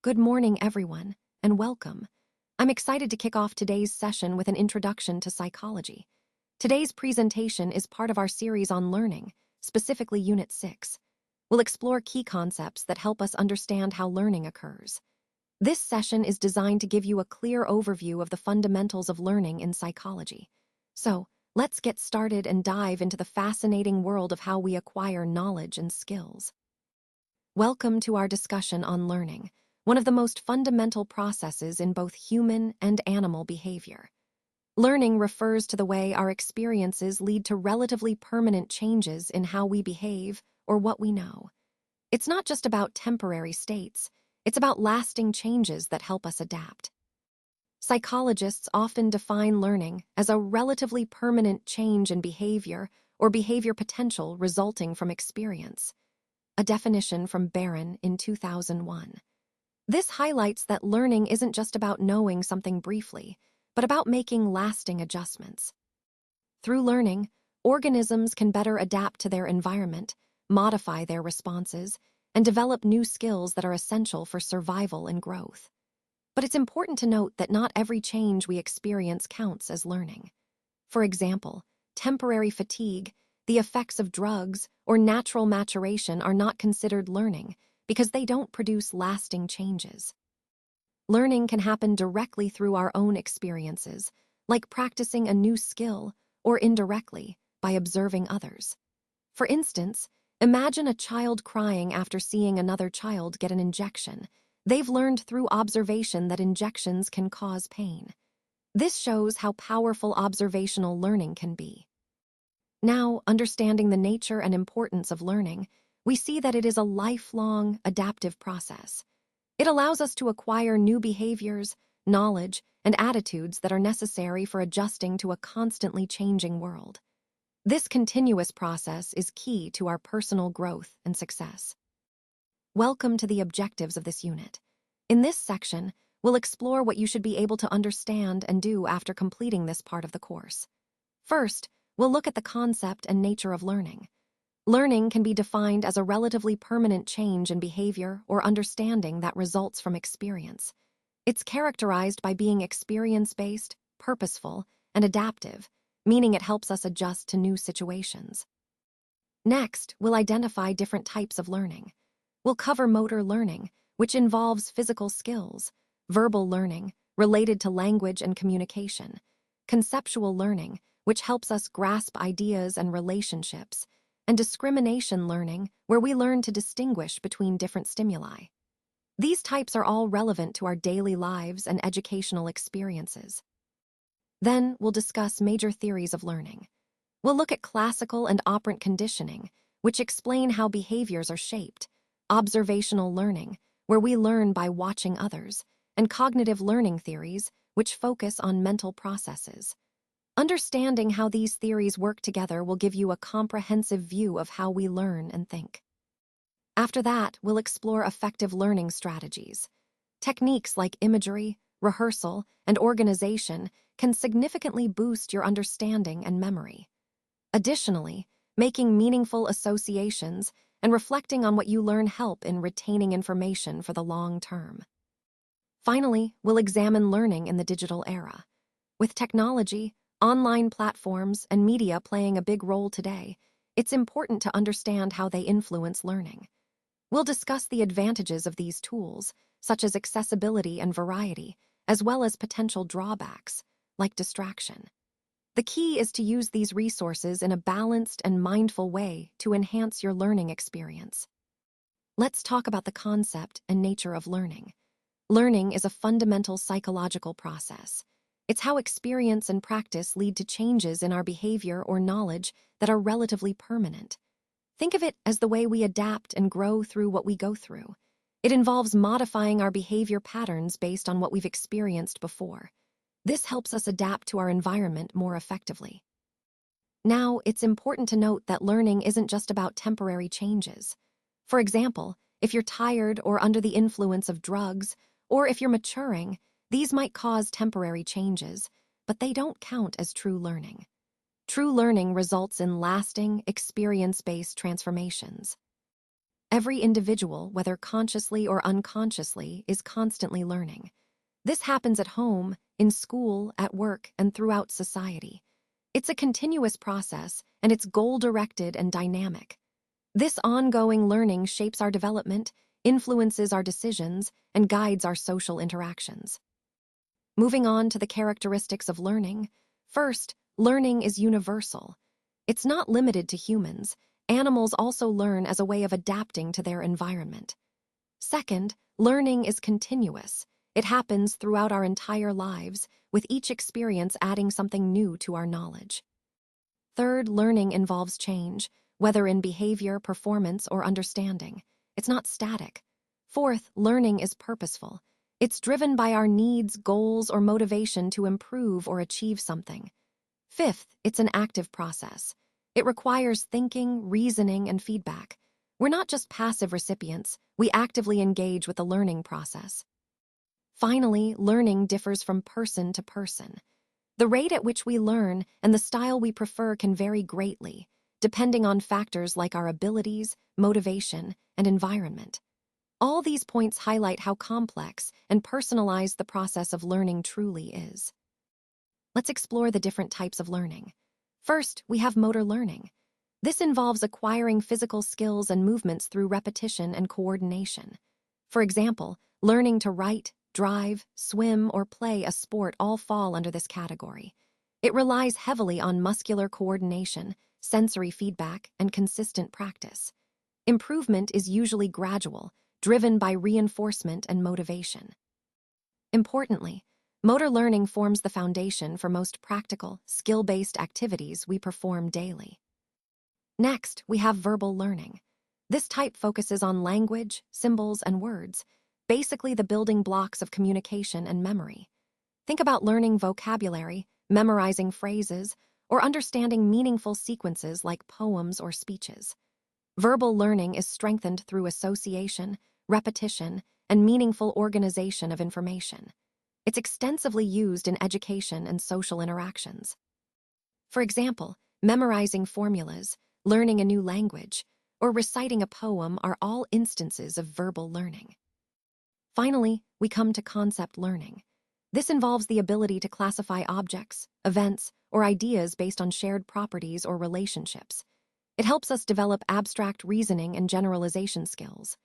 Good morning, everyone, and welcome. I'm excited to kick off today's session with an introduction to psychology. Today's presentation is part of our series on learning, specifically Unit 6. We'll explore key concepts that help us understand how learning occurs. This session is designed to give you a clear overview of the fundamentals of learning in psychology. So, let's get started and dive into the fascinating world of how we acquire knowledge and skills. Welcome to our discussion on learning, one of the most fundamental processes in both human and animal behavior. Learning refers to the way our experiences lead to relatively permanent changes in how we behave or what we know. It's not just about temporary states, it's about lasting changes that help us adapt. Psychologists often define learning as a relatively permanent change in behavior or behavior potential resulting from experience. A definition from Barron in 2001. This highlights that learning isn't just about knowing something briefly, but about making lasting adjustments. Through learning, organisms can better adapt to their environment, modify their responses, and develop new skills that are essential for survival and growth. But it's important to note that not every change we experience counts as learning. For example, temporary fatigue, the effects of drugs, or natural maturation are not considered learning because they don't produce lasting changes. Learning can happen directly through our own experiences, like practicing a new skill, or indirectly, by observing others. For instance, imagine a child crying after seeing another child get an injection. They've learned through observation that injections can cause pain. This shows how powerful observational learning can be. Now, understanding the nature and importance of learning, we see that it is a lifelong, adaptive process. It allows us to acquire new behaviors, knowledge, and attitudes that are necessary for adjusting to a constantly changing world. This continuous process is key to our personal growth and success. Welcome to the objectives of this unit. In this section, we'll explore what you should be able to understand and do after completing this part of the course. First, we'll look at the concept and nature of learning. Learning can be defined as a relatively permanent change in behavior or understanding that results from experience. It's characterized by being experience-based, purposeful, and adaptive, meaning it helps us adjust to new situations. Next, we'll identify different types of learning. We'll cover motor learning, which involves physical skills, verbal learning, related to language and communication, conceptual learning, which helps us grasp ideas and relationships, and discrimination learning, where we learn to distinguish between different stimuli. These types are all relevant to our daily lives and educational experiences. Then, we'll discuss major theories of learning. We'll look at classical and operant conditioning, which explain how behaviors are shaped, observational learning, where we learn by watching others, and cognitive learning theories, which focus on mental processes. Understanding how these theories work together will give you a comprehensive view of how we learn and think. After that, we'll explore effective learning strategies. Techniques like imagery, rehearsal, and organization can significantly boost your understanding and memory. Additionally, making meaningful associations and reflecting on what you learn help in retaining information for the long term. Finally, we'll examine learning in the digital era. With technology, online platforms, and media playing a big role today, it's important to understand how they influence learning. We'll discuss the advantages of these tools, such as accessibility and variety, as well as potential drawbacks, like distraction. The key is to use these resources in a balanced and mindful way to enhance your learning experience. Let's talk about the concept and nature of learning. Learning is a fundamental psychological process. It's how experience and practice lead to changes in our behavior or knowledge that are relatively permanent. Think of it as the way we adapt and grow through what we go through. It involves modifying our behavior patterns based on what we've experienced before. This helps us adapt to our environment more effectively. Now, it's important to note that learning isn't just about temporary changes. For example, if you're tired or under the influence of drugs, or if you're maturing, these might cause temporary changes, but they don't count as true learning. True learning results in lasting, experience-based transformations. Every individual, whether consciously or unconsciously, is constantly learning. This happens at home, in school, at work, and throughout society. It's a continuous process, and it's goal-directed and dynamic. This ongoing learning shapes our development, influences our decisions, and guides our social interactions. Moving on to the characteristics of learning. First, learning is universal. It's not limited to humans. Animals also learn as a way of adapting to their environment. Second, learning is continuous. It happens throughout our entire lives, with each experience adding something new to our knowledge. Third, learning involves change, whether in behavior, performance, or understanding. It's not static. Fourth, learning is purposeful. It's driven by our needs, goals, or motivation to improve or achieve something. Fifth, it's an active process. It requires thinking, reasoning, and feedback. We're not just passive recipients, we actively engage with the learning process. Finally, learning differs from person to person. The rate at which we learn and the style we prefer can vary greatly, depending on factors like our abilities, motivation, and environment. All these points highlight how complex and personalized the process of learning truly is. Let's explore the different types of learning. First, we have motor learning. This involves acquiring physical skills and movements through repetition and coordination. For example, learning to write, drive, swim, or play a sport all fall under this category. It relies heavily on muscular coordination, sensory feedback, and consistent practice. Improvement is usually gradual, driven by reinforcement and motivation. Importantly, motor learning forms the foundation for most practical, skill-based activities we perform daily. Next, we have verbal learning. This type focuses on language, symbols, and words, basically the building blocks of communication and memory. Think about learning vocabulary, memorizing phrases, or understanding meaningful sequences like poems or speeches. Verbal learning is strengthened through association, repetition, and meaningful organization of information. It's extensively used in education and social interactions. For example, memorizing formulas, learning a new language, or reciting a poem are all instances of verbal learning. Finally, we come to concept learning. This involves the ability to classify objects, events, or ideas based on shared properties or relationships. It helps us develop abstract reasoning and generalization skills.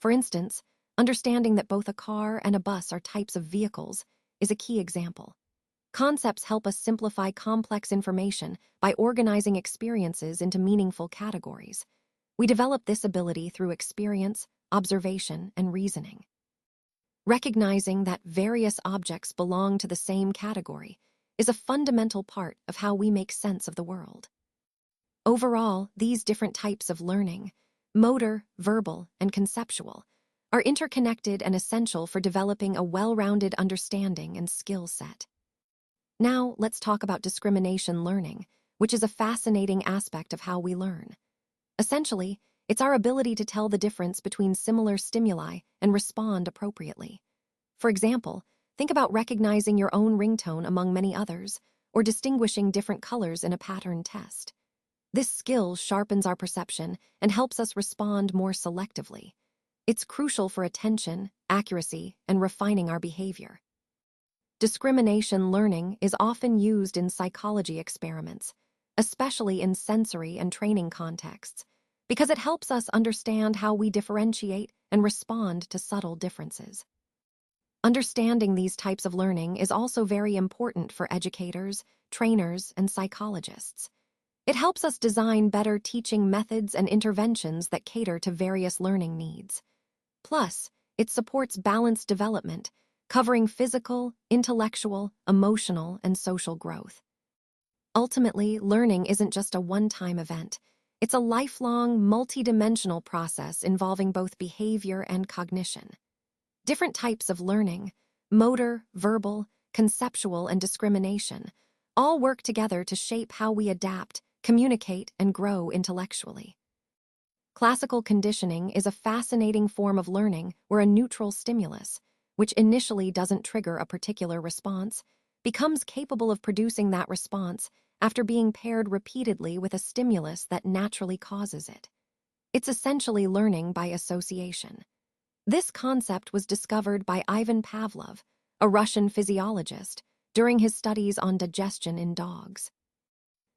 For instance, understanding that both a car and a bus are types of vehicles is a key example. Concepts help us simplify complex information by organizing experiences into meaningful categories. We develop this ability through experience, observation, and reasoning. Recognizing that various objects belong to the same category is a fundamental part of how we make sense of the world. Overall, these different types of learning, motor, verbal, and conceptual, are interconnected and essential for developing a well-rounded understanding and skill set. Now, let's talk about discrimination learning, which is a fascinating aspect of how we learn. Essentially, it's our ability to tell the difference between similar stimuli and respond appropriately. For example, think about recognizing your own ringtone among many others, or distinguishing different colors in a pattern test. This skill sharpens our perception and helps us respond more selectively. It's crucial for attention, accuracy, and refining our behavior. Discrimination learning is often used in psychology experiments, especially in sensory and training contexts, because it helps us understand how we differentiate and respond to subtle differences. Understanding these types of learning is also very important for educators, trainers, and psychologists. It helps us design better teaching methods and interventions that cater to various learning needs. Plus, it supports balanced development, covering physical, intellectual, emotional, and social growth. Ultimately, learning isn't just a one-time event. It's a lifelong, multidimensional process involving both behavior and cognition. Different types of learning, motor, verbal, conceptual, and discrimination, all work together to shape how we adapt, communicate, and grow intellectually. Classical conditioning is a fascinating form of learning where a neutral stimulus, which initially doesn't trigger a particular response, becomes capable of producing that response after being paired repeatedly with a stimulus that naturally causes it. It's essentially learning by association. This concept was discovered by Ivan Pavlov, a Russian physiologist, during his studies on digestion in dogs.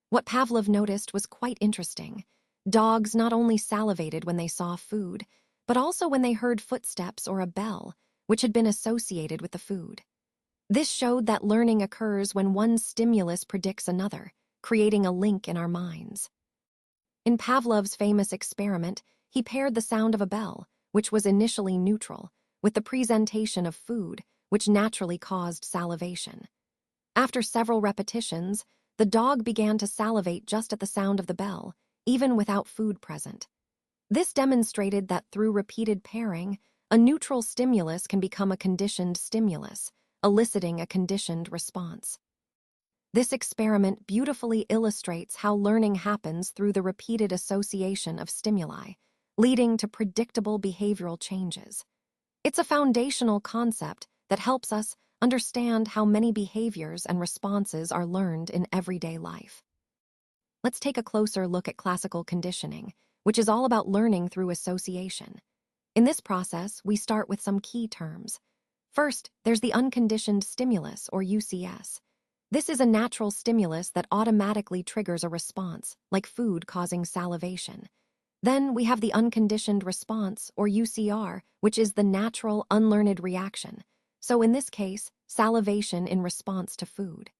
What Pavlov noticed was quite interesting. Dogs not only salivated when they saw food, but also when they heard footsteps or a bell, which had been associated with the food. This showed that learning occurs when one stimulus predicts another, creating a link in our minds. In Pavlov's famous experiment, he paired the sound of a bell, which was initially neutral, with the presentation of food, which naturally caused salivation. After several repetitions, the dog began to salivate just at the sound of the bell, even without food present. This demonstrated that through repeated pairing, a neutral stimulus can become a conditioned stimulus, eliciting a conditioned response. This experiment beautifully illustrates how learning happens through the repeated association of stimuli, leading to predictable behavioral changes. It's a foundational concept that helps us understand how many behaviors and responses are learned in everyday life. Let's take a closer look at classical conditioning, which is all about learning through association. In this process, we start with some key terms. First, there's the unconditioned stimulus, or UCS. This is a natural stimulus that automatically triggers a response, like food causing salivation. Then we have the unconditioned response, or UCR, which is the natural, unlearned reaction. So in this case, salivation in response to food.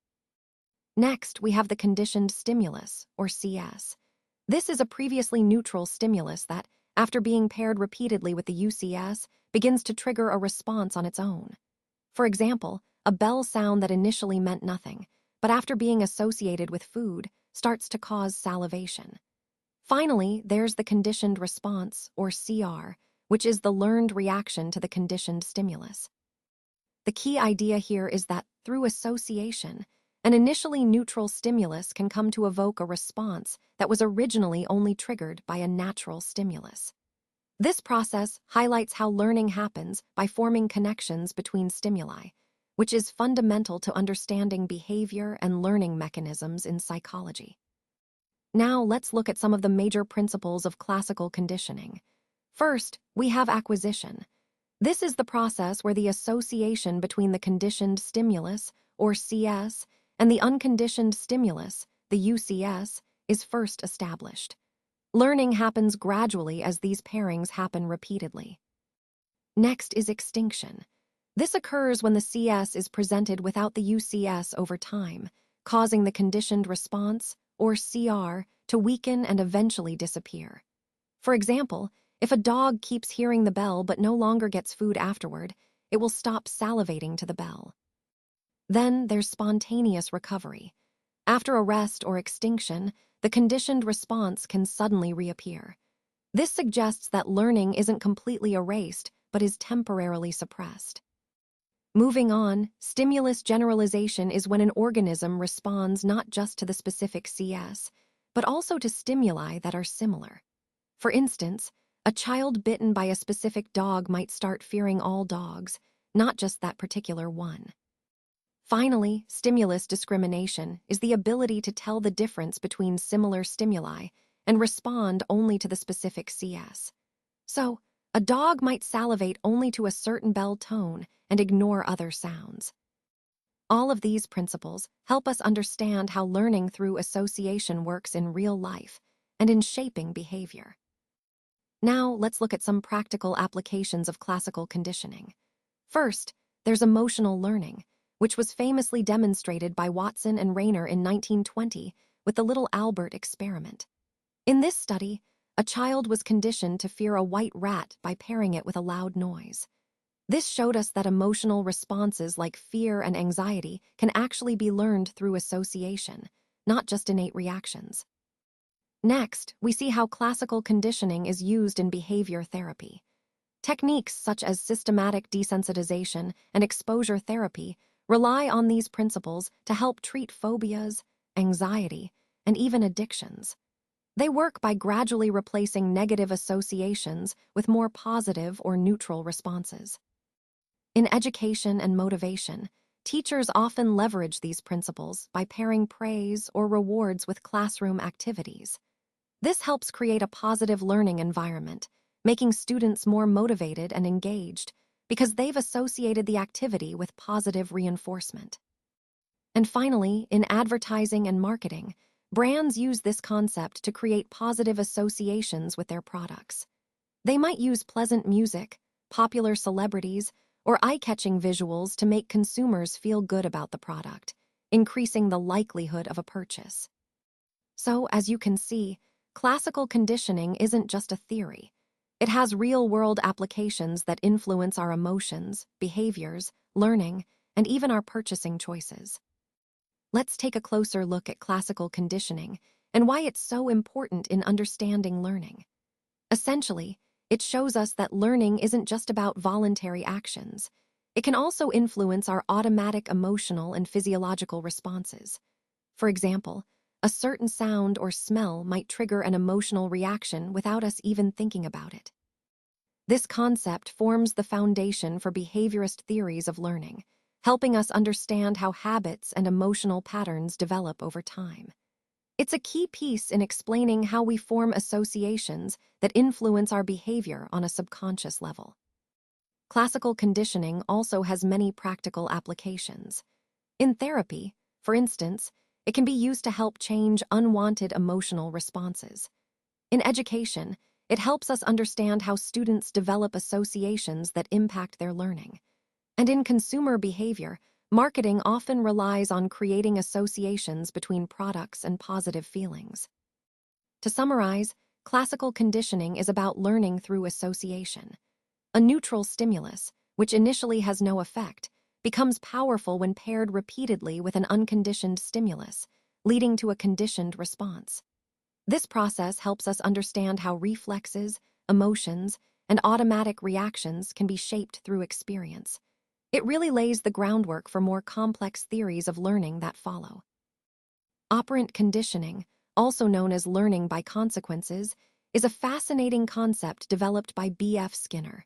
Next, we have the conditioned stimulus, or CS. This is a previously neutral stimulus that, after being paired repeatedly with the UCS, begins to trigger a response on its own. For example, a bell sound that initially meant nothing, but after being associated with food, starts to cause salivation. Finally, there's the conditioned response, or CR, which is the learned reaction to the conditioned stimulus. The key idea here is that, through association, an initially neutral stimulus can come to evoke a response that was originally only triggered by a natural stimulus. This process highlights how learning happens by forming connections between stimuli, which is fundamental to understanding behavior and learning mechanisms in psychology. Now let's look at some of the major principles of classical conditioning. First, we have acquisition. This is the process where the association between the conditioned stimulus, or CS, and the unconditioned stimulus, the UCS, is first established. Learning happens gradually as these pairings happen repeatedly. Next is extinction. This occurs when the CS is presented without the UCS over time, causing the conditioned response, or CR, to weaken and eventually disappear. For example, if a dog keeps hearing the bell but no longer gets food afterward, it will stop salivating to the bell. Then there's spontaneous recovery. After a rest or extinction, the conditioned response can suddenly reappear. This suggests that learning isn't completely erased, but is temporarily suppressed. Moving on, stimulus generalization is when an organism responds not just to the specific CS, but also to stimuli that are similar. For instance, a child bitten by a specific dog might start fearing all dogs, not just that particular one. Finally, stimulus discrimination is the ability to tell the difference between similar stimuli and respond only to the specific CS. So, a dog might salivate only to a certain bell tone and ignore other sounds. All of these principles help us understand how learning through association works in real life and in shaping behavior. Now, let's look at some practical applications of classical conditioning. First, there's emotional learning, which was famously demonstrated by Watson and Rayner in 1920 with the Little Albert experiment. In this study, a child was conditioned to fear a white rat by pairing it with a loud noise. This showed us that emotional responses like fear and anxiety can actually be learned through association, not just innate reactions. Next, we see how classical conditioning is used in behavior therapy. Techniques such as systematic desensitization and exposure therapy rely on these principles to help treat phobias, anxiety, and even addictions. They work by gradually replacing negative associations with more positive or neutral responses. In education and motivation, teachers often leverage these principles by pairing praise or rewards with classroom activities. This helps create a positive learning environment, making students more motivated and engaged because they've associated the activity with positive reinforcement. And finally, in advertising and marketing, brands use this concept to create positive associations with their products. They might use pleasant music, popular celebrities, or eye-catching visuals to make consumers feel good about the product, increasing the likelihood of a purchase. So, as you can see, classical conditioning isn't just a theory. It has real-world applications that influence our emotions, behaviors, learning, and even our purchasing choices. Let's take a closer look at classical conditioning and why it's so important in understanding learning. Essentially, it shows us that learning isn't just about voluntary actions. It can also influence our automatic emotional and physiological responses. For example, a certain sound or smell might trigger an emotional reaction without us even thinking about it. This concept forms the foundation for behaviorist theories of learning, helping us understand how habits and emotional patterns develop over time. It's a key piece in explaining how we form associations that influence our behavior on a subconscious level. Classical conditioning also has many practical applications. In therapy, for instance, it can be used to help change unwanted emotional responses. In education, it helps us understand how students develop associations that impact their learning. And in consumer behavior, marketing often relies on creating associations between products and positive feelings. To summarize, classical conditioning is about learning through association. A neutral stimulus, which initially has no effect, becomes powerful when paired repeatedly with an unconditioned stimulus, leading to a conditioned response. This process helps us understand how reflexes, emotions, and automatic reactions can be shaped through experience. It really lays the groundwork for more complex theories of learning that follow. Operant conditioning, also known as learning by consequences, is a fascinating concept developed by B.F. Skinner.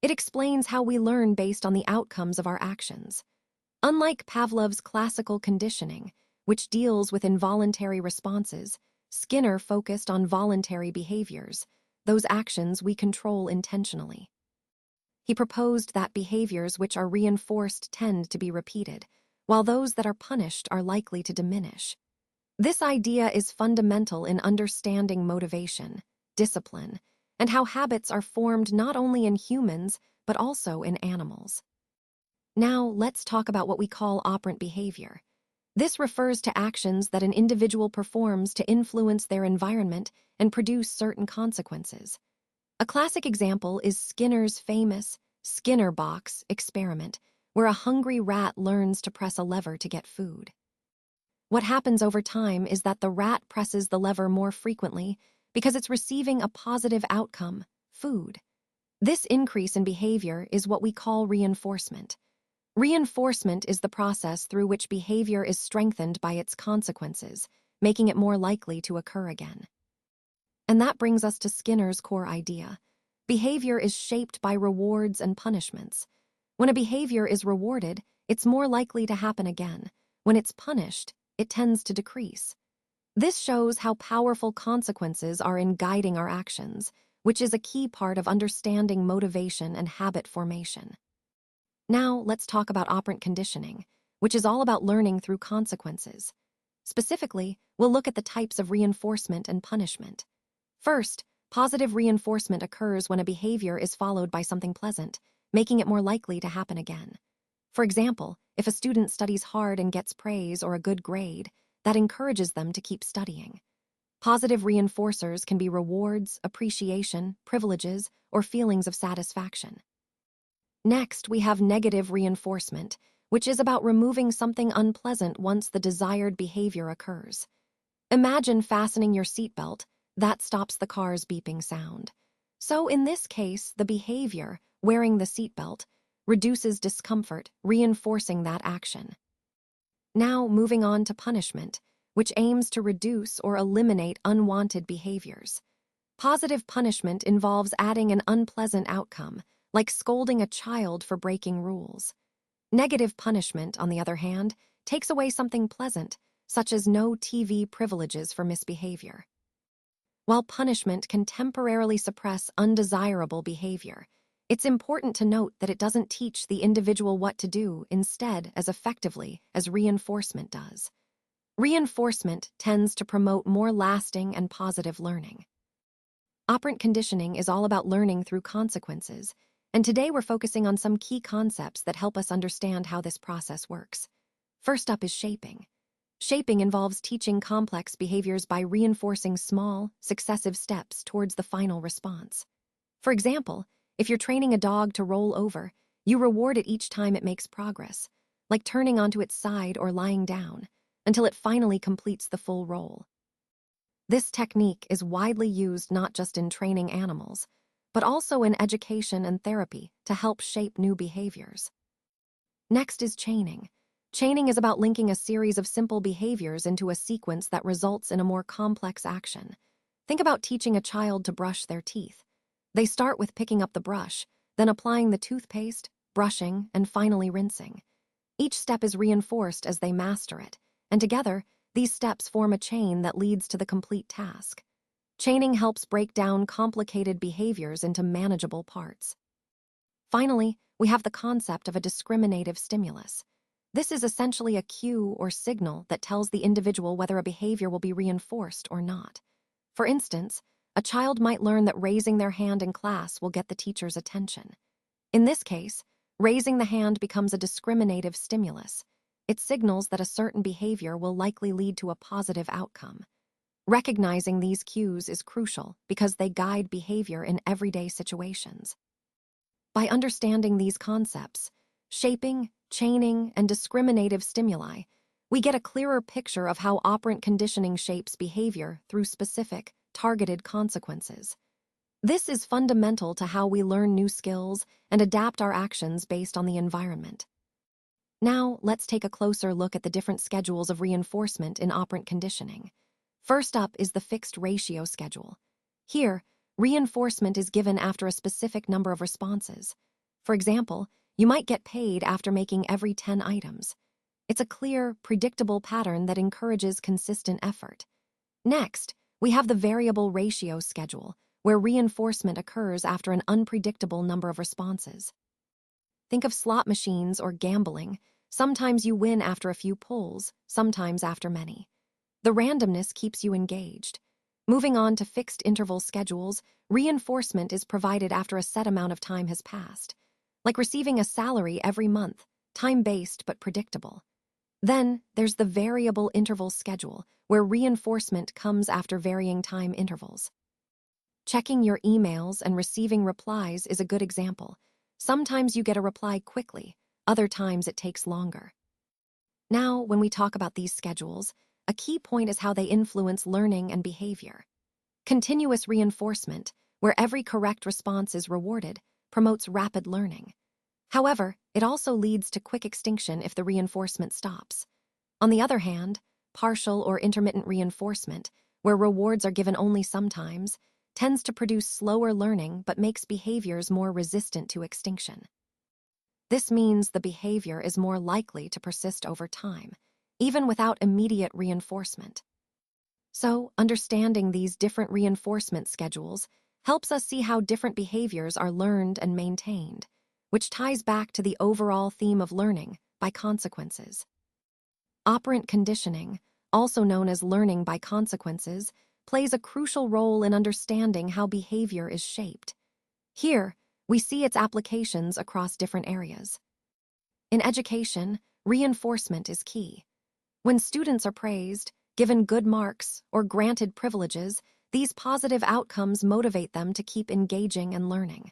It explains how we learn based on the outcomes of our actions. Unlike Pavlov's classical conditioning, which deals with involuntary responses, Skinner focused on voluntary behaviors, those actions we control intentionally. He proposed that behaviors which are reinforced tend to be repeated, while those that are punished are likely to diminish. This idea is fundamental in understanding motivation, discipline, and how habits are formed not only in humans, but also in animals. Now, let's talk about what we call operant behavior. This refers to actions that an individual performs to influence their environment and produce certain consequences. A classic example is Skinner's famous Skinner box experiment, where a hungry rat learns to press a lever to get food. What happens over time is that the rat presses the lever more frequently because it's receiving a positive outcome, food. This increase in behavior is what we call reinforcement. Reinforcement is the process through which behavior is strengthened by its consequences, making it more likely to occur again. And that brings us to Skinner's core idea. Behavior is shaped by rewards and punishments. When a behavior is rewarded, it's more likely to happen again. When it's punished, it tends to decrease. This shows how powerful consequences are in guiding our actions, which is a key part of understanding motivation and habit formation. Now, let's talk about operant conditioning, which is all about learning through consequences. Specifically, we'll look at the types of reinforcement and punishment. First, positive reinforcement occurs when a behavior is followed by something pleasant, making it more likely to happen again. For example, if a student studies hard and gets praise or a good grade, that encourages them to keep studying. Positive reinforcers can be rewards, appreciation, privileges, or feelings of satisfaction. Next, we have negative reinforcement, which is about removing something unpleasant once the desired behavior occurs. Imagine fastening your seatbelt. That stops the car's beeping sound. So in this case, the behavior, wearing the seatbelt, reduces discomfort, reinforcing that action. Now, moving on to punishment, which aims to reduce or eliminate unwanted behaviors. Positive punishment involves adding an unpleasant outcome, like scolding a child for breaking rules. Negative punishment, on the other hand, takes away something pleasant, such as no TV privileges for misbehavior. While punishment can temporarily suppress undesirable behavior, it's important to note that it doesn't teach the individual what to do instead as effectively as reinforcement does. Reinforcement tends to promote more lasting and positive learning. Operant conditioning is all about learning through consequences, and today we're focusing on some key concepts that help us understand how this process works. First up is shaping. Shaping involves teaching complex behaviors by reinforcing small, successive steps towards the final response. For example, if you're training a dog to roll over, you reward it each time it makes progress, like turning onto its side or lying down, until it finally completes the full roll. This technique is widely used not just in training animals, but also in education and therapy to help shape new behaviors. Next is chaining. Chaining is about linking a series of simple behaviors into a sequence that results in a more complex action. Think about teaching a child to brush their teeth. They start with picking up the brush, then applying the toothpaste, brushing, and finally rinsing. Each step is reinforced as they master it, and together, these steps form a chain that leads to the complete task. Chaining helps break down complicated behaviors into manageable parts. Finally, we have the concept of a discriminative stimulus. This is essentially a cue or signal that tells the individual whether a behavior will be reinforced or not. For instance, a child might learn that raising their hand in class will get the teacher's attention. In this case, raising the hand becomes a discriminative stimulus. It signals that a certain behavior will likely lead to a positive outcome. Recognizing these cues is crucial because they guide behavior in everyday situations. By understanding these concepts, shaping, chaining, and discriminative stimuli, we get a clearer picture of how operant conditioning shapes behavior through specific, targeted consequences. This is fundamental to how we learn new skills and adapt our actions based on the environment. Now, let's take a closer look at the different schedules of reinforcement in operant conditioning. First up is the fixed ratio schedule. Here, reinforcement is given after a specific number of responses. For example, you might get paid after making every 10 items. It's a clear, predictable pattern that encourages consistent effort. Next, we have the variable ratio schedule, where reinforcement occurs after an unpredictable number of responses. Think of slot machines or gambling. Sometimes you win after a few pulls, sometimes after many. The randomness keeps you engaged. Moving on to fixed interval schedules, reinforcement is provided after a set amount of time has passed, like receiving a salary every month, time-based but predictable. Then, there's the variable interval schedule, where reinforcement comes after varying time intervals. Checking your emails and receiving replies is a good example. Sometimes you get a reply quickly, other times it takes longer. Now, when we talk about these schedules, a key point is how they influence learning and behavior. Continuous reinforcement, where every correct response is rewarded, promotes rapid learning. However, it also leads to quick extinction if the reinforcement stops. On the other hand, partial or intermittent reinforcement, where rewards are given only sometimes, tends to produce slower learning but makes behaviors more resistant to extinction. This means the behavior is more likely to persist over time, even without immediate reinforcement. So, understanding these different reinforcement schedules helps us see how different behaviors are learned and maintained, which ties back to the overall theme of learning by consequences. Operant conditioning, also known as learning by consequences, plays a crucial role in understanding how behavior is shaped. Here, we see its applications across different areas. In education, reinforcement is key. When students are praised, given good marks, or granted privileges, these positive outcomes motivate them to keep engaging and learning.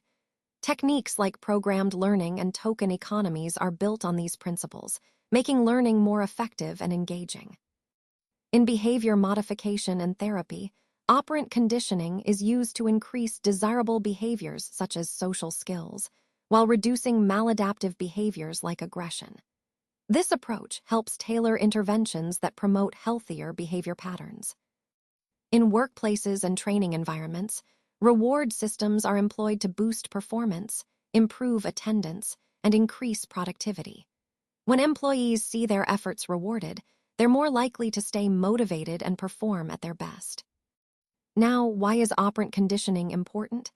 Techniques like programmed learning and token economies are built on these principles, making learning more effective and engaging. In behavior modification and therapy, operant conditioning is used to increase desirable behaviors such as social skills, while reducing maladaptive behaviors like aggression. This approach helps tailor interventions that promote healthier behavior patterns. In workplaces and training environments, reward systems are employed to boost performance, improve attendance, and increase productivity. When employees see their efforts rewarded, they're more likely to stay motivated and perform at their best. Now, why is operant conditioning important?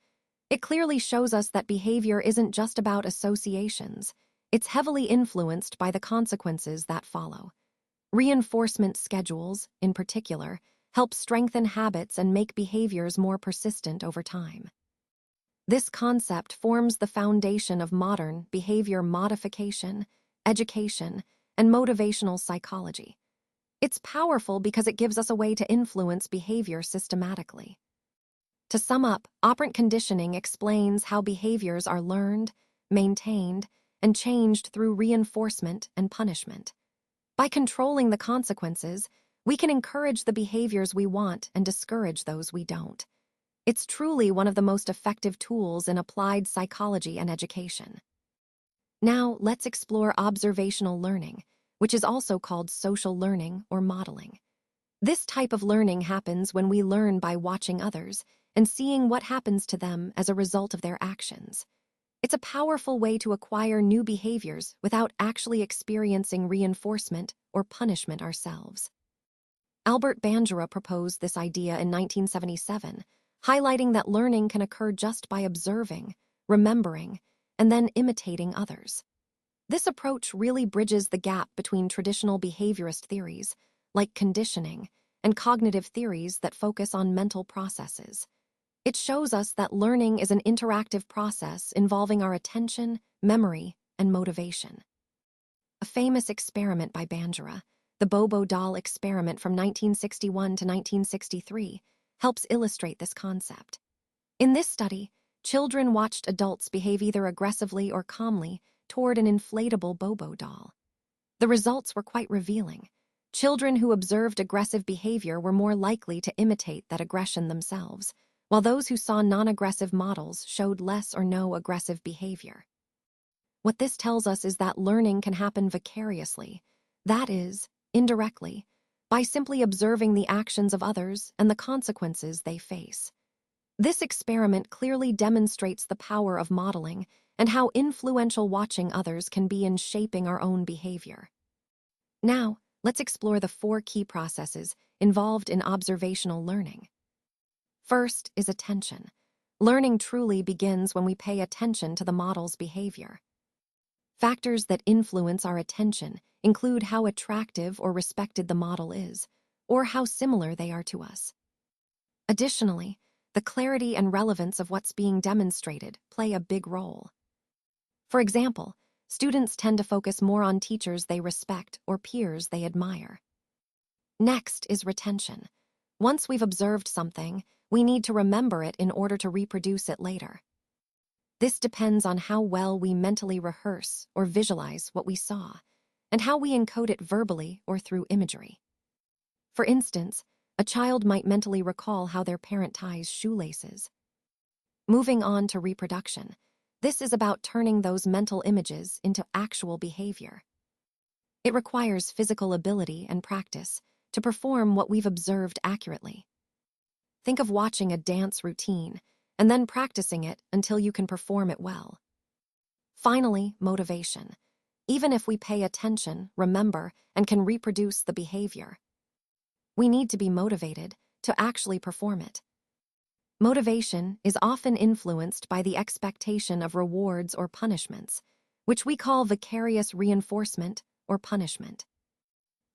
It clearly shows us that behavior isn't just about associations. It's heavily influenced by the consequences that follow. Reinforcement schedules, in particular, help strengthen habits and make behaviors more persistent over time. This concept forms the foundation of modern behavior modification, education, and motivational psychology. It's powerful because it gives us a way to influence behavior systematically. To sum up, operant conditioning explains how behaviors are learned, maintained, and changed through reinforcement and punishment. By controlling the consequences, we can encourage the behaviors we want and discourage those we don't. It's truly one of the most effective tools in applied psychology and education. Now, let's explore observational learning, which is also called social learning or modeling. This type of learning happens when we learn by watching others and seeing what happens to them as a result of their actions. It's a powerful way to acquire new behaviors without actually experiencing reinforcement or punishment ourselves. Albert Bandura proposed this idea in 1977, highlighting that learning can occur just by observing, remembering, and then imitating others. This approach really bridges the gap between traditional behaviorist theories, like conditioning, and cognitive theories that focus on mental processes. It shows us that learning is an interactive process involving our attention, memory, and motivation. A famous experiment by Bandura, the Bobo doll experiment from 1961 to 1963, helps illustrate this concept. In this study, children watched adults behave either aggressively or calmly toward an inflatable Bobo doll. The results were quite revealing. Children who observed aggressive behavior were more likely to imitate that aggression themselves, while those who saw non-aggressive models showed less or no aggressive behavior. What this tells us is that learning can happen vicariously, that is, indirectly, by simply observing the actions of others and the consequences they face. This experiment clearly demonstrates the power of modeling and how influential watching others can be in shaping our own behavior. Now, let's explore the 4 key processes involved in observational learning. First is attention. Learning truly begins when we pay attention to the model's behavior. Factors that influence our attention include how attractive or respected the model is, or how similar they are to us. Additionally, the clarity and relevance of what's being demonstrated play a big role. For example, students tend to focus more on teachers they respect or peers they admire. Next is retention. Once we've observed something, we need to remember it in order to reproduce it later. This depends on how well we mentally rehearse or visualize what we saw, and how we encode it verbally or through imagery. For instance, a child might mentally recall how their parent ties shoelaces. Moving on to reproduction, this is about turning those mental images into actual behavior. It requires physical ability and practice to perform what we've observed accurately. Think of watching a dance routine and then practicing it until you can perform it well. Finally, motivation. Even if we pay attention, remember, and can reproduce the behavior, we need to be motivated to actually perform it. Motivation is often influenced by the expectation of rewards or punishments, which we call vicarious reinforcement or punishment.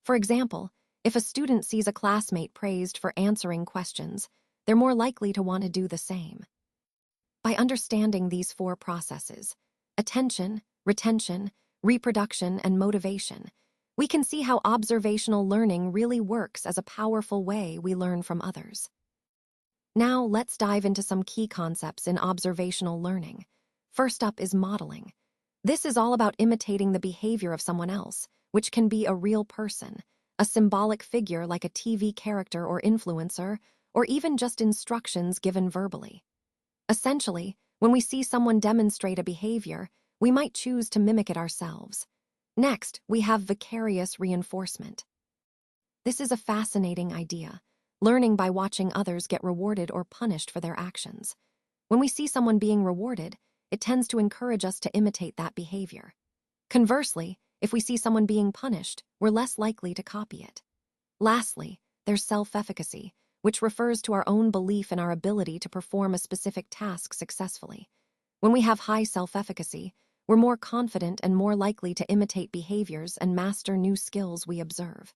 For example, if a student sees a classmate praised for answering questions, they're more likely to want to do the same. By understanding these 4 processes, attention, retention, reproduction, and motivation, we can see how observational learning really works as a powerful way we learn from others. Now, let's dive into some key concepts in observational learning. First up is modeling. This is all about imitating the behavior of someone else, which can be a real person, a symbolic figure like a TV character or influencer, or even just instructions given verbally. Essentially, when we see someone demonstrate a behavior, we might choose to mimic it ourselves. Next, we have vicarious reinforcement. This is a fascinating idea, learning by watching others get rewarded or punished for their actions. When we see someone being rewarded, it tends to encourage us to imitate that behavior. Conversely, if we see someone being punished, we're less likely to copy it. Lastly, there's self-efficacy, which refers to our own belief in our ability to perform a specific task successfully. When we have high self-efficacy, we're more confident and more likely to imitate behaviors and master new skills we observe.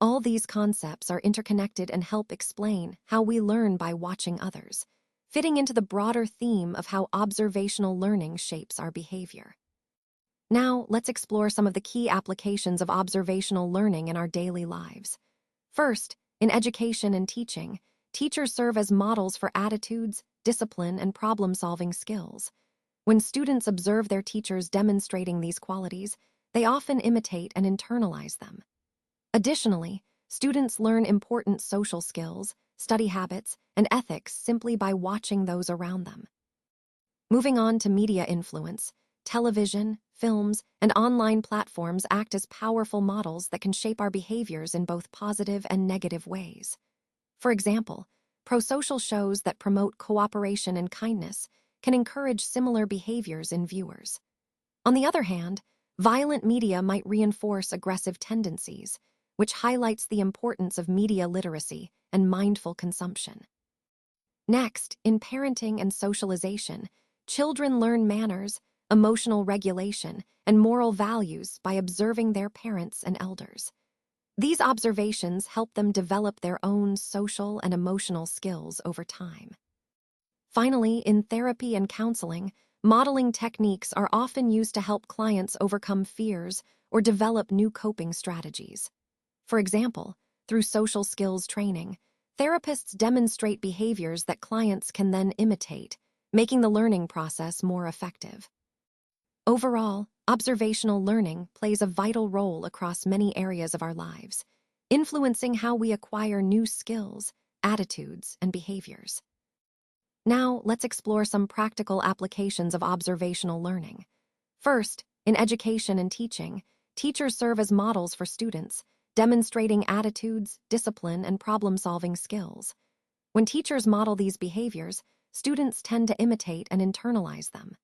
All these concepts are interconnected and help explain how we learn by watching others, fitting into the broader theme of how observational learning shapes our behavior. Now, let's explore some of the key applications of observational learning in our daily lives. First, in education and teaching, teachers serve as models for attitudes, discipline, and problem-solving skills. When students observe their teachers demonstrating these qualities, they often imitate and internalize them. Additionally, students learn important social skills, study habits, and ethics simply by watching those around them. Moving on to media influence, television, films, and online platforms act as powerful models that can shape our behaviors in both positive and negative ways. For example, pro-social shows that promote cooperation and kindness can encourage similar behaviors in viewers. On the other hand, violent media might reinforce aggressive tendencies, which highlights the importance of media literacy and mindful consumption. Next, in parenting and socialization, children learn manners, emotional regulation, and moral values by observing their parents and elders. These observations help them develop their own social and emotional skills over time. Finally, in therapy and counseling, modeling techniques are often used to help clients overcome fears or develop new coping strategies. For example, through social skills training, therapists demonstrate behaviors that clients can then imitate, making the learning process more effective. Overall, observational learning plays a vital role across many areas of our lives, influencing how we acquire new skills, attitudes, and behaviors. Now, let's explore some practical applications of observational learning. First, in education and teaching, teachers serve as models for students, demonstrating attitudes, discipline, and problem-solving skills. When teachers model these behaviors, students tend to imitate and internalize them.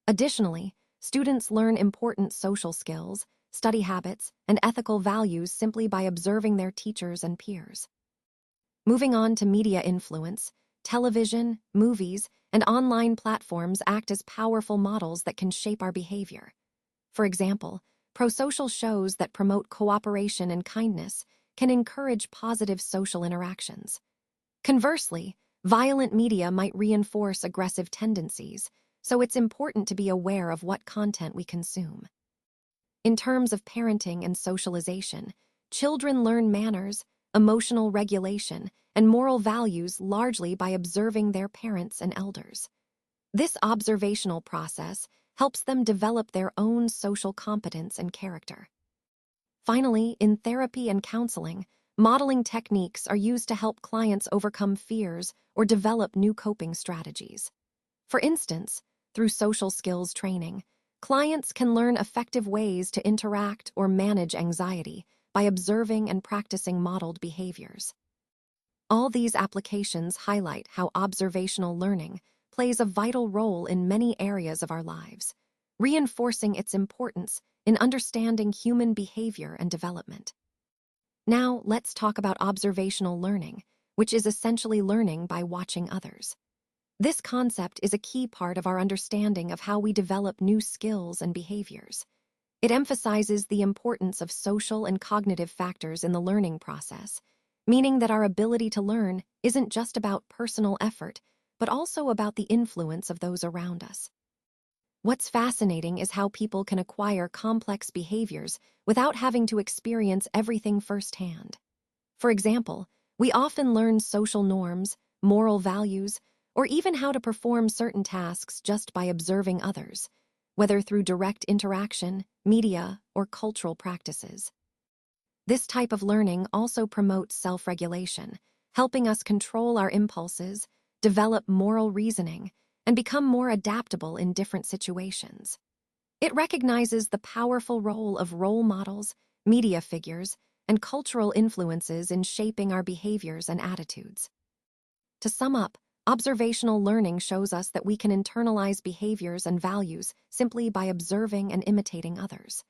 Additionally, students learn important social skills, study habits, and ethical values simply by observing their teachers and peers. Moving on to media influence, television, movies, and online platforms act as powerful models that can shape our behavior. For example, pro-social shows that promote cooperation and kindness can encourage positive social interactions. Conversely, violent media might reinforce aggressive tendencies, so it's important to be aware of what content we consume. In terms of parenting and socialization, children learn manners, emotional regulation, and moral values largely by observing their parents and elders. This observational process helps them develop their own social competence and character. Finally, in therapy and counseling, modeling techniques are used to help clients overcome fears or develop new coping strategies. For instance, through social skills training, clients can learn effective ways to interact or manage anxiety by observing and practicing modeled behaviors. All these applications highlight how observational learning plays a vital role in many areas of our lives, reinforcing its importance in understanding human behavior and development. Now, let's talk about observational learning, which is essentially learning by watching others. This concept is a key part of our understanding of how we develop new skills and behaviors. It emphasizes the importance of social and cognitive factors in the learning process, meaning that our ability to learn isn't just about personal effort, but also about the influence of those around us. What's fascinating is how people can acquire complex behaviors without having to experience everything firsthand. For example, we often learn social norms, moral values, or even how to perform certain tasks just by observing others, whether through direct interaction, media, or cultural practices. This type of learning also promotes self-regulation, helping us control our impulses, develop moral reasoning, and become more adaptable in different situations. It recognizes the powerful role of role models, media figures, and cultural influences in shaping our behaviors and attitudes. To sum up, observational learning shows us that we can internalize behaviors and values simply by observing and imitating others.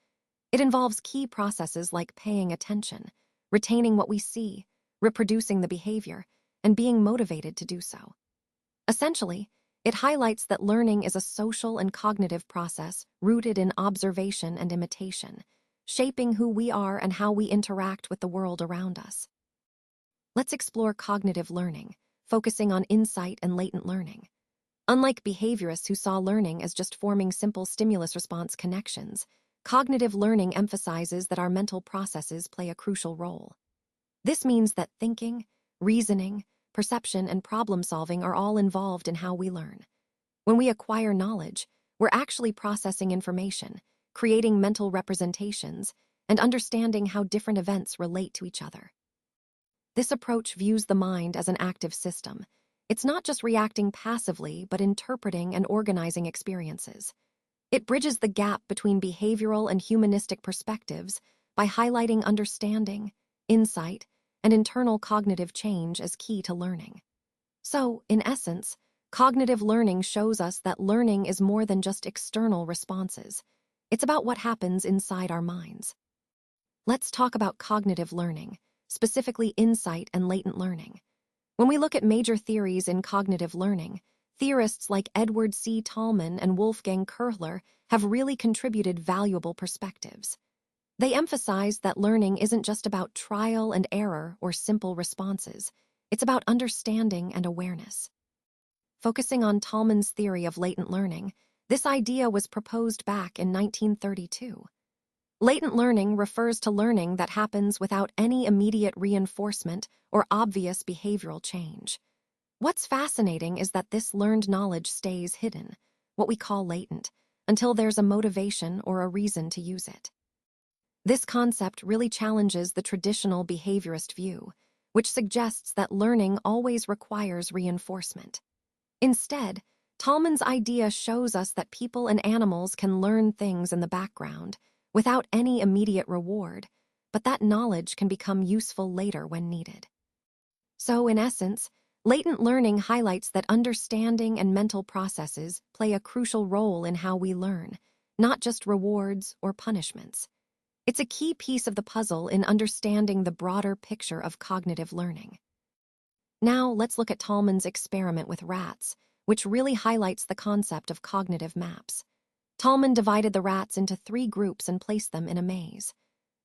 It involves key processes like paying attention, retaining what we see, reproducing the behavior, and being motivated to do so. Essentially, it highlights that learning is a social and cognitive process rooted in observation and imitation, shaping who we are and how we interact with the world around us. Let's explore cognitive learning, focusing on insight and latent learning. Unlike behaviorists who saw learning as just forming simple stimulus-response connections, cognitive learning emphasizes that our mental processes play a crucial role. This means that thinking, reasoning, perception, and problem-solving are all involved in how we learn. When we acquire knowledge, we're actually processing information, creating mental representations, and understanding how different events relate to each other. This approach views the mind as an active system. It's not just reacting passively, but interpreting and organizing experiences. It bridges the gap between behavioral and humanistic perspectives by highlighting understanding, insight, and internal cognitive change as key to learning. So, in essence, cognitive learning shows us that learning is more than just external responses. It's about what happens inside our minds. Let's talk about cognitive learning, specifically insight and latent learning. When we look at major theories in cognitive learning, theorists like Edward C. Tolman and Wolfgang Köhler have really contributed valuable perspectives. They emphasize that learning isn't just about trial and error or simple responses. It's about understanding and awareness. Focusing on Tolman's theory of latent learning, this idea was proposed back in 1932. Latent learning refers to learning that happens without any immediate reinforcement or obvious behavioral change. What's fascinating is that this learned knowledge stays hidden, what we call latent, until there's a motivation or a reason to use it. This concept really challenges the traditional behaviorist view, which suggests that learning always requires reinforcement. Instead, Tolman's idea shows us that people and animals can learn things in the background without any immediate reward, but that knowledge can become useful later when needed. So, in essence, latent learning highlights that understanding and mental processes play a crucial role in how we learn, not just rewards or punishments. It's a key piece of the puzzle in understanding the broader picture of cognitive learning. Now, let's look at Tolman's experiment with rats, which really highlights the concept of cognitive maps. Tolman divided the rats into 3 groups and placed them in a maze.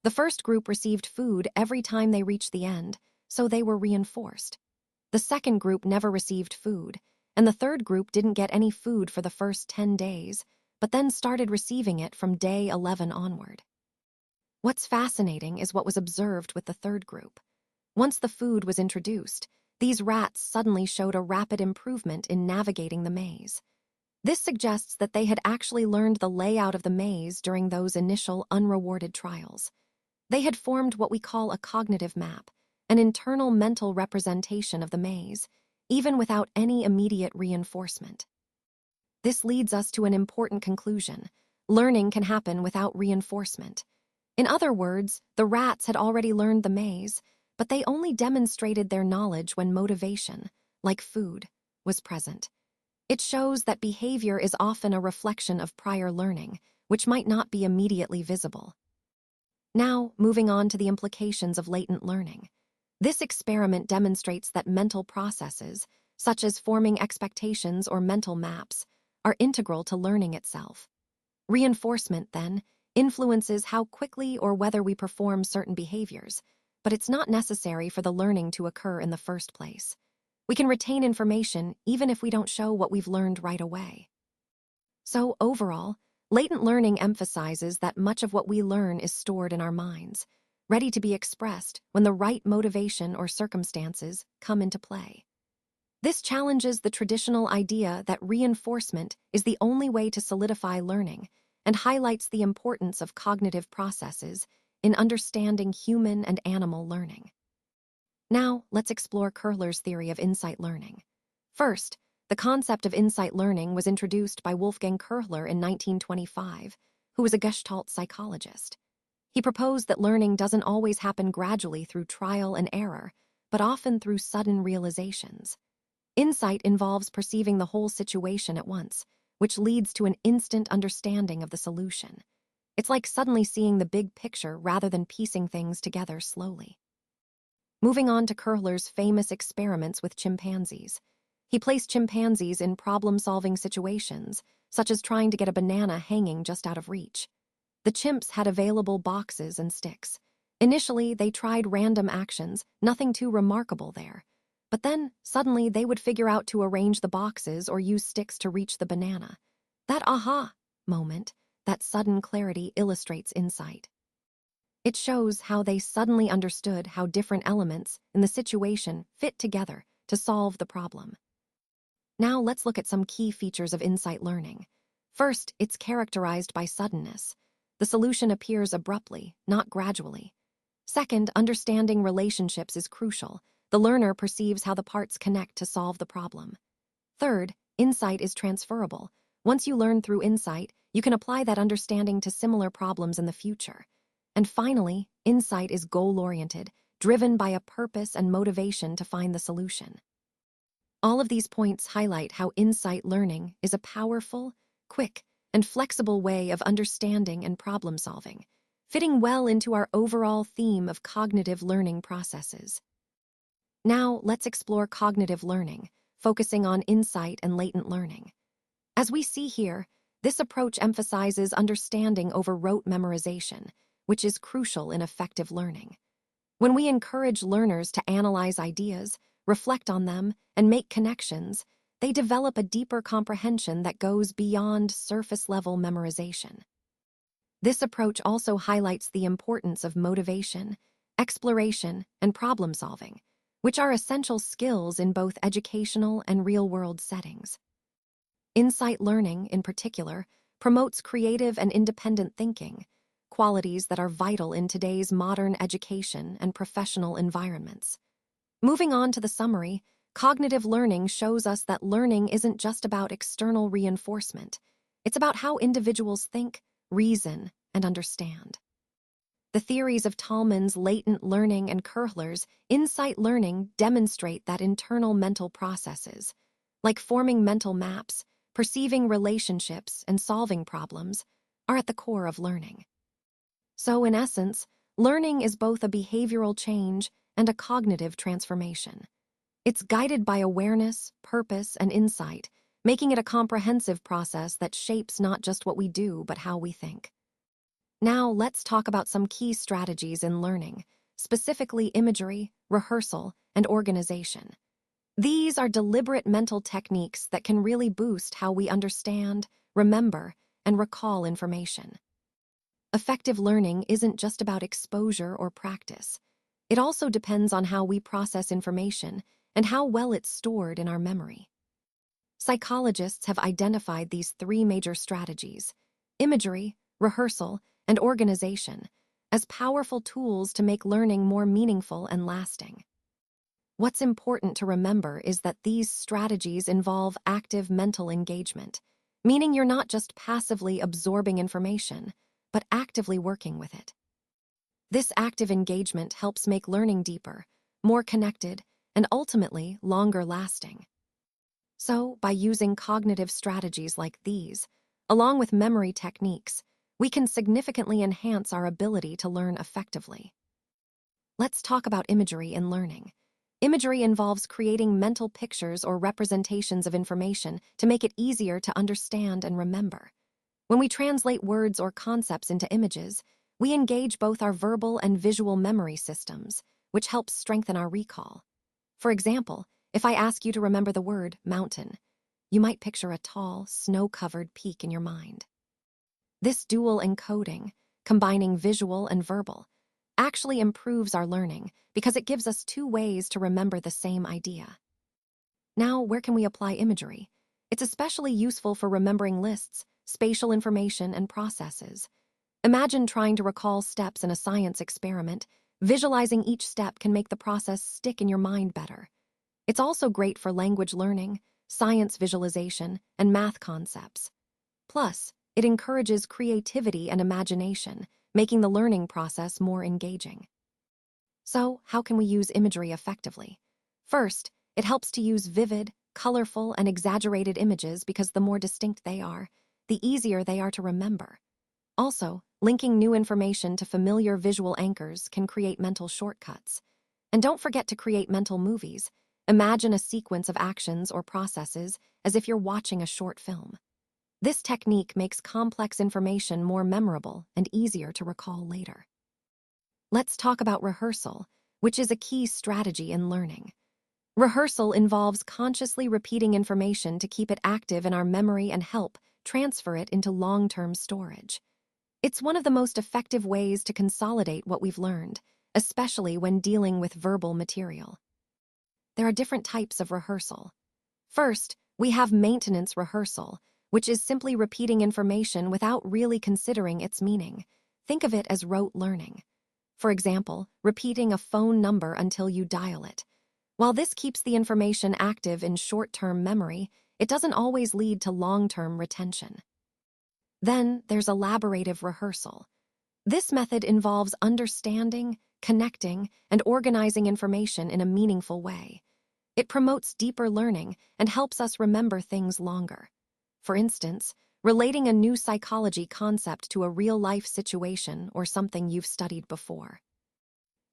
The first group received food every time they reached the end, so they were reinforced. The second group never received food, and the third group didn't get any food for the first 10 days, but then started receiving it from day 11 onward. What's fascinating is what was observed with the third group. Once the food was introduced, these rats suddenly showed a rapid improvement in navigating the maze. This suggests that they had actually learned the layout of the maze during those initial unrewarded trials. They had formed what we call a cognitive map, an internal mental representation of the maze, even without any immediate reinforcement. This leads us to an important conclusion. Learning can happen without reinforcement. In other words, the rats had already learned the maze, but they only demonstrated their knowledge when motivation, like food, was present. It shows that behavior is often a reflection of prior learning, which might not be immediately visible. Now, moving on to the implications of latent learning. This experiment demonstrates that mental processes, such as forming expectations or mental maps, are integral to learning itself. Reinforcement, then, influences how quickly or whether we perform certain behaviors, but it's not necessary for the learning to occur in the first place. We can retain information even if we don't show what we've learned right away. So overall, latent learning emphasizes that much of what we learn is stored in our minds, ready to be expressed when the right motivation or circumstances come into play. This challenges the traditional idea that reinforcement is the only way to solidify learning and highlights the importance of cognitive processes in understanding human and animal learning. Now, let's explore Köhler's theory of insight learning. First, the concept of insight learning was introduced by Wolfgang Köhler in 1925, who was a Gestalt psychologist. He proposed that learning doesn't always happen gradually through trial and error, but often through sudden realizations. Insight involves perceiving the whole situation at once, which leads to an instant understanding of the solution. It's like suddenly seeing the big picture rather than piecing things together slowly. Moving on to Köhler's famous experiments with chimpanzees. He placed chimpanzees in problem-solving situations, such as trying to get a banana hanging just out of reach. The chimps had available boxes and sticks. Initially, they tried random actions, nothing too remarkable there. But then, suddenly, they would figure out to arrange the boxes or use sticks to reach the banana. That aha moment, that sudden clarity illustrates insight. It shows how they suddenly understood how different elements in the situation fit together to solve the problem. Now let's look at some key features of insight learning. First, it's characterized by suddenness. The solution appears abruptly, not gradually. Second, understanding relationships is crucial. The learner perceives how the parts connect to solve the problem. Third, insight is transferable. Once you learn through insight, you can apply that understanding to similar problems in the future. And finally, insight is goal-oriented, driven by a purpose and motivation to find the solution. All of these points highlight how insight learning is a powerful, quick, and flexible way of understanding and problem-solving, fitting well into our overall theme of cognitive learning processes. Now, let's explore cognitive learning, focusing on insight and latent learning. As we see here, this approach emphasizes understanding over rote memorization, which is crucial in effective learning. When we encourage learners to analyze ideas, reflect on them, and make connections, they develop a deeper comprehension that goes beyond surface-level memorization. This approach also highlights the importance of motivation, exploration, and problem-solving, which are essential skills in both educational and real-world settings. Insight learning, in particular, promotes creative and independent thinking, qualities that are vital in today's modern education and professional environments. Moving on to the summary, cognitive learning shows us that learning isn't just about external reinforcement. It's about how individuals think, reason, and understand. The theories of Tolman's latent learning and Köhler's insight learning demonstrate that internal mental processes, like forming mental maps, perceiving relationships, and solving problems, are at the core of learning. So, in essence, learning is both a behavioral change and a cognitive transformation. It's guided by awareness, purpose, and insight, making it a comprehensive process that shapes not just what we do, but how we think. Now, let's talk about some key strategies in learning, specifically imagery, rehearsal, and organization. These are deliberate mental techniques that can really boost how we understand, remember, and recall information. Effective learning isn't just about exposure or practice. It also depends on how we process information and how well it's stored in our memory. Psychologists have identified these three major strategies: imagery, rehearsal, and organization, as powerful tools to make learning more meaningful and lasting. What's important to remember is that these strategies involve active mental engagement, meaning you're not just passively absorbing information, but actively working with it. This active engagement helps make learning deeper, more connected, and ultimately longer-lasting. So, by using cognitive strategies like these, along with memory techniques, we can significantly enhance our ability to learn effectively. Let's talk about imagery in learning. Imagery involves creating mental pictures or representations of information to make it easier to understand and remember. When we translate words or concepts into images, we engage both our verbal and visual memory systems, which helps strengthen our recall. For example, if I ask you to remember the word mountain, you might picture a tall, snow-covered peak in your mind. This dual encoding, combining visual and verbal, actually improves our learning because it gives us two ways to remember the same idea. Now, where can we apply imagery? It's especially useful for remembering lists, spatial information, and processes. Imagine trying to recall steps in a science experiment. Visualizing each step can make the process stick in your mind better. It's also great for language learning, science visualization, and math concepts. Plus, it encourages creativity and imagination, making the learning process more engaging. So, how can we use imagery effectively? First, it helps to use vivid, colorful, and exaggerated images because the more distinct they are, the easier they are to remember. Also, linking new information to familiar visual anchors can create mental shortcuts. And don't forget to create mental movies. Imagine a sequence of actions or processes as if you're watching a short film. This technique makes complex information more memorable and easier to recall later. Let's talk about rehearsal, which is a key strategy in learning. Rehearsal involves consciously repeating information to keep it active in our memory and help transfer it into long-term storage. It's one of the most effective ways to consolidate what we've learned, especially when dealing with verbal material. There are different types of rehearsal. First, we have maintenance rehearsal, which is simply repeating information without really considering its meaning. Think of it as rote learning. For example, repeating a phone number until you dial it. While this keeps the information active in short-term memory, it doesn't always lead to long-term retention. Then there's elaborative rehearsal. This method involves understanding, connecting, and organizing information in a meaningful way. It promotes deeper learning and helps us remember things longer. For instance, relating a new psychology concept to a real-life situation or something you've studied before.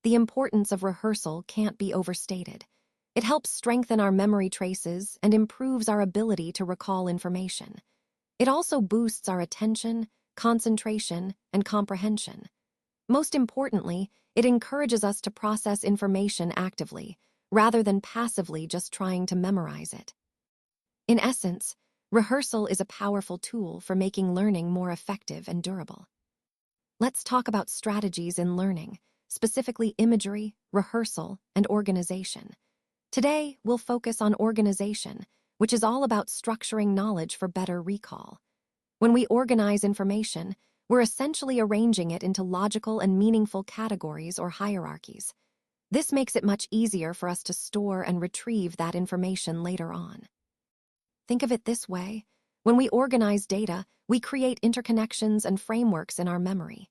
The importance of rehearsal can't be overstated. It helps strengthen our memory traces and improves our ability to recall information. It also boosts our attention, concentration, and comprehension. Most importantly, it encourages us to process information actively, rather than passively just trying to memorize it. In essence, rehearsal is a powerful tool for making learning more effective and durable. Let's talk about strategies in learning, specifically imagery, rehearsal, and organization. Today, we'll focus on organization, which is all about structuring knowledge for better recall. When we organize information, we're essentially arranging it into logical and meaningful categories or hierarchies. This makes it much easier for us to store and retrieve that information later on. Think of it this way: when we organize data, we create interconnections and frameworks in our memory.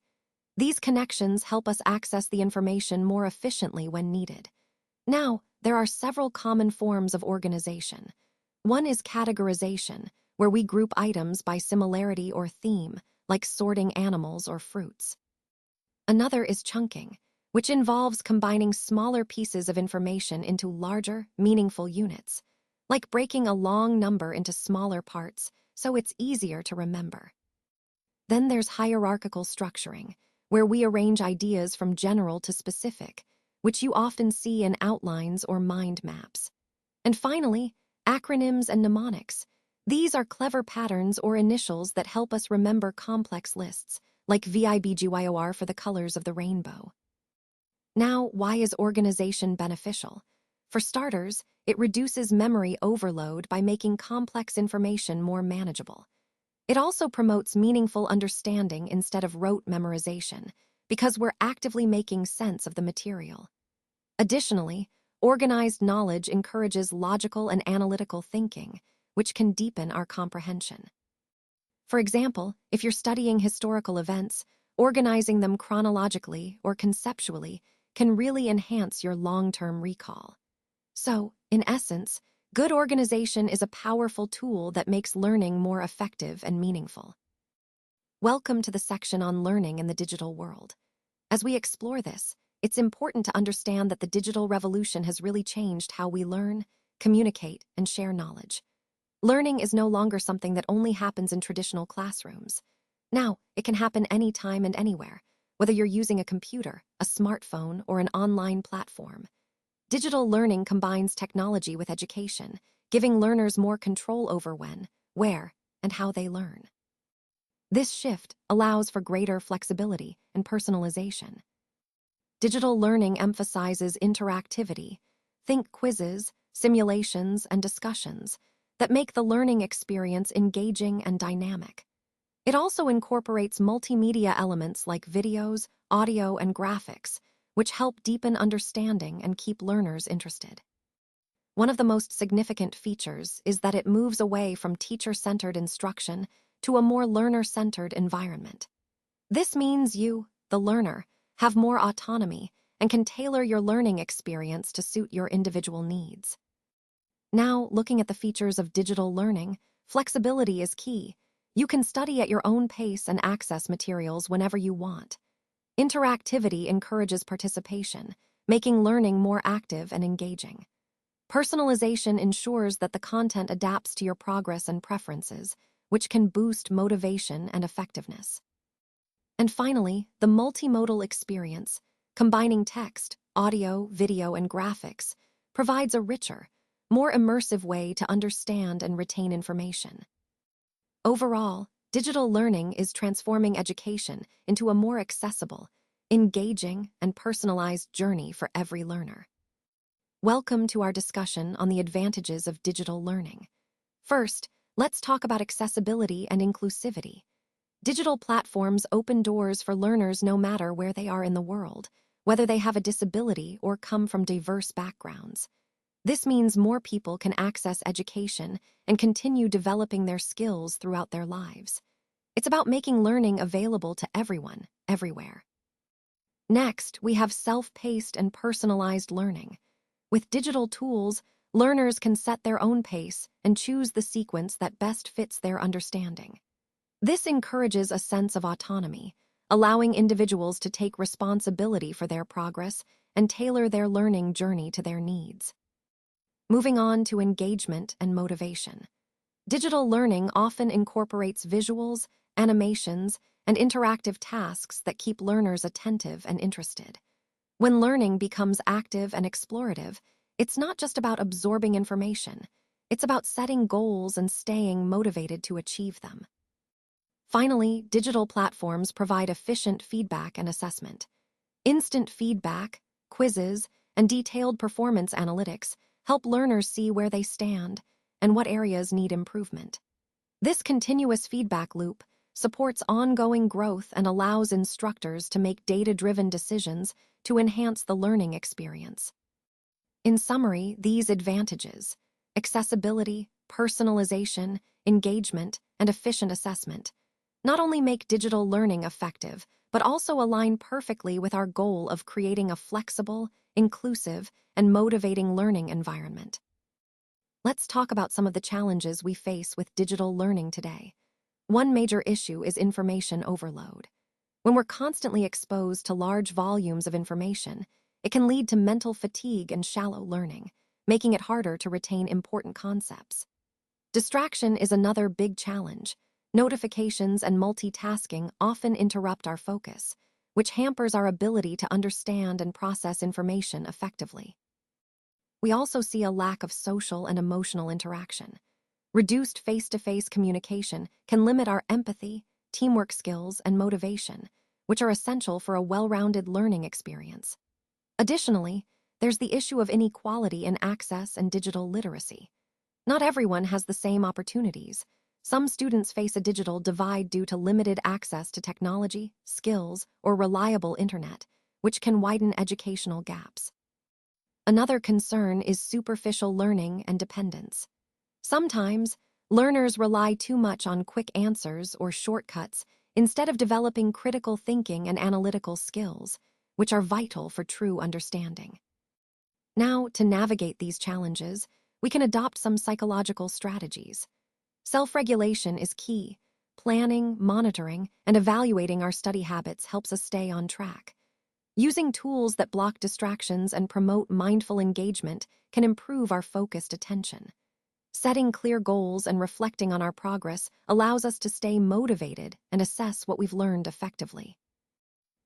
These connections help us access the information more efficiently when needed. Now, there are several common forms of organization. One is categorization, where we group items by similarity or theme, like sorting animals or fruits. Another is chunking, which involves combining smaller pieces of information into larger, meaningful units, like breaking a long number into smaller parts so it's easier to remember. Then there's hierarchical structuring, where we arrange ideas from general to specific, which you often see in outlines or mind maps. And finally, acronyms and mnemonics. These are clever patterns or initials that help us remember complex lists, like VIBGYOR for the colors of the rainbow. Now, why is organization beneficial? For starters, it reduces memory overload by making complex information more manageable. It also promotes meaningful understanding instead of rote memorization, because we're actively making sense of the material. Additionally, organized knowledge encourages logical and analytical thinking, which can deepen our comprehension. For example, if you're studying historical events, organizing them chronologically or conceptually can really enhance your long-term recall. So, in essence, good organization is a powerful tool that makes learning more effective and meaningful. Welcome to the section on learning in the digital world. As we explore this, it's important to understand that the digital revolution has really changed how we learn, communicate, and share knowledge. Learning is no longer something that only happens in traditional classrooms. Now, it can happen anytime and anywhere, whether you're using a computer, a smartphone, or an online platform. Digital learning combines technology with education, giving learners more control over when, where, and how they learn. This shift allows for greater flexibility and personalization. Digital learning emphasizes interactivity. Think quizzes, simulations, and discussions that make the learning experience engaging and dynamic. It also incorporates multimedia elements like videos, audio, and graphics, which help deepen understanding and keep learners interested. One of the most significant features is that it moves away from teacher-centered instruction to a more learner-centered environment. This means you, the learner, have more autonomy and can tailor your learning experience to suit your individual needs. Now, looking at the features of digital learning, flexibility is key. You can study at your own pace and access materials whenever you want. Interactivity encourages participation, making learning more active and engaging. Personalization ensures that the content adapts to your progress and preferences, which can boost motivation and effectiveness. And finally, the multimodal experience, combining text, audio, video, and graphics, provides a richer, more immersive way to understand and retain information. Overall, digital learning is transforming education into a more accessible, engaging, and personalized journey for every learner. Welcome to our discussion on the advantages of digital learning. First, let's talk about accessibility and inclusivity. Digital platforms open doors for learners no matter where they are in the world, whether they have a disability or come from diverse backgrounds. This means more people can access education and continue developing their skills throughout their lives. It's about making learning available to everyone, everywhere. Next, we have self-paced and personalized learning. With digital tools, learners can set their own pace and choose the sequence that best fits their understanding. This encourages a sense of autonomy, allowing individuals to take responsibility for their progress and tailor their learning journey to their needs. Moving on to engagement and motivation. Digital learning often incorporates visuals, animations, and interactive tasks that keep learners attentive and interested. When learning becomes active and explorative, it's not just about absorbing information, it's about setting goals and staying motivated to achieve them. Finally, digital platforms provide efficient feedback and assessment. Instant feedback, quizzes, and detailed performance analytics help learners see where they stand and what areas need improvement. This continuous feedback loop supports ongoing growth and allows instructors to make data-driven decisions to enhance the learning experience. In summary, these advantages, accessibility, personalization, engagement, and efficient assessment, not only make digital learning effective, but also align perfectly with our goal of creating a flexible, inclusive, and motivating learning environment. Let's talk about some of the challenges we face with digital learning today. One major issue is information overload. When we're constantly exposed to large volumes of information, it can lead to mental fatigue and shallow learning, making it harder to retain important concepts. Distraction is another big challenge. Notifications and multitasking often interrupt our focus, which hampers our ability to understand and process information effectively. We also see a lack of social and emotional interaction. Reduced face-to-face communication can limit our empathy, teamwork skills, and motivation, which are essential for a well-rounded learning experience. Additionally, there's the issue of inequality in access and digital literacy. Not everyone has the same opportunities. Some students face a digital divide due to limited access to technology, skills, or reliable internet, which can widen educational gaps. Another concern is superficial learning and dependence. Sometimes, learners rely too much on quick answers or shortcuts instead of developing critical thinking and analytical skills, which are vital for true understanding. Now, to navigate these challenges, we can adopt some psychological strategies. Self-regulation is key. Planning, monitoring, and evaluating our study habits helps us stay on track. Using tools that block distractions and promote mindful engagement can improve our focused attention. Setting clear goals and reflecting on our progress allows us to stay motivated and assess what we've learned effectively.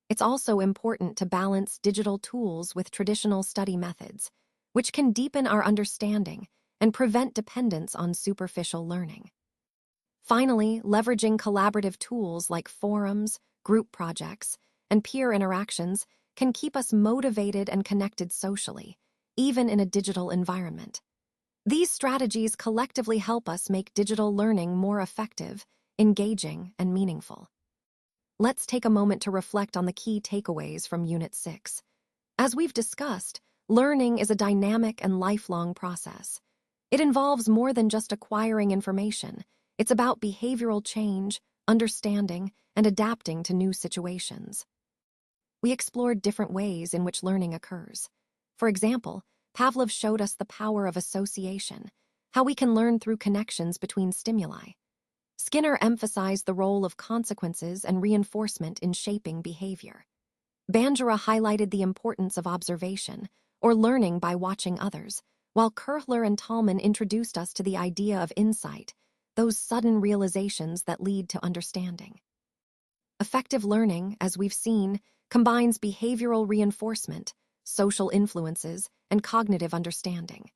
It's also important to balance digital tools with traditional study methods, which can deepen our understanding and prevent dependence on superficial learning. Finally, leveraging collaborative tools like forums, group projects, and peer interactions can keep us motivated and connected socially, even in a digital environment. These strategies collectively help us make digital learning more effective, engaging, and meaningful. Let's take a moment to reflect on the key takeaways from Unit 6. As we've discussed, learning is a dynamic and lifelong process. It involves more than just acquiring information. It's about behavioral change, understanding, and adapting to new situations. We explored different ways in which learning occurs. For example, Pavlov showed us the power of association, how we can learn through connections between stimuli. Skinner emphasized the role of consequences and reinforcement in shaping behavior. Bandura highlighted the importance of observation, or learning by watching others, while Köhler and Tolman introduced us to the idea of insight, those sudden realizations that lead to understanding. Effective learning, as we've seen, combines behavioral reinforcement, social influences, and cognitive understanding.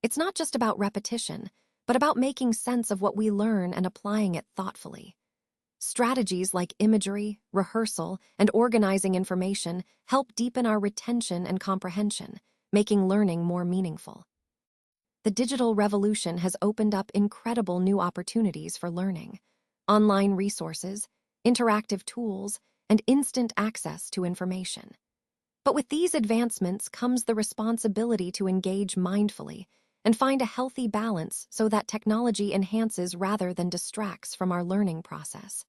It's not just about repetition, but about making sense of what we learn and applying it thoughtfully. Strategies like imagery, rehearsal, and organizing information help deepen our retention and comprehension, making learning more meaningful. The digital revolution has opened up incredible new opportunities for learning. Online resources, interactive tools, and instant access to information. But with these advancements comes the responsibility to engage mindfully and find a healthy balance so that technology enhances rather than distracts from our learning process.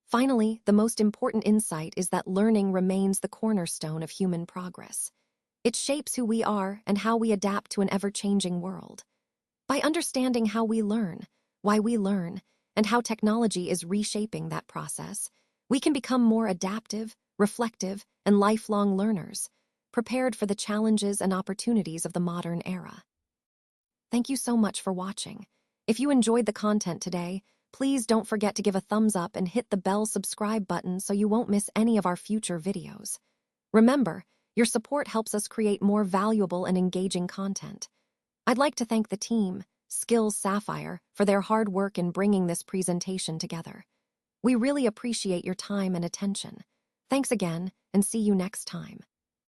Finally, the most important insight is that learning remains the cornerstone of human progress. It shapes who we are and how we adapt to an ever-changing world. By understanding how we learn, why we learn, and how technology is reshaping that process, we can become more adaptive, reflective, and lifelong learners, prepared for the challenges and opportunities of the modern era. Thank you so much for watching. If you enjoyed the content today, please don't forget to give a thumbs up and hit the bell subscribe button so you won't miss any of our future videos. Remember, your support helps us create more valuable and engaging content. I'd like to thank the team, Skills Sapphire, for their hard work in bringing this presentation together. We really appreciate your time and attention. Thanks again, and see you next time.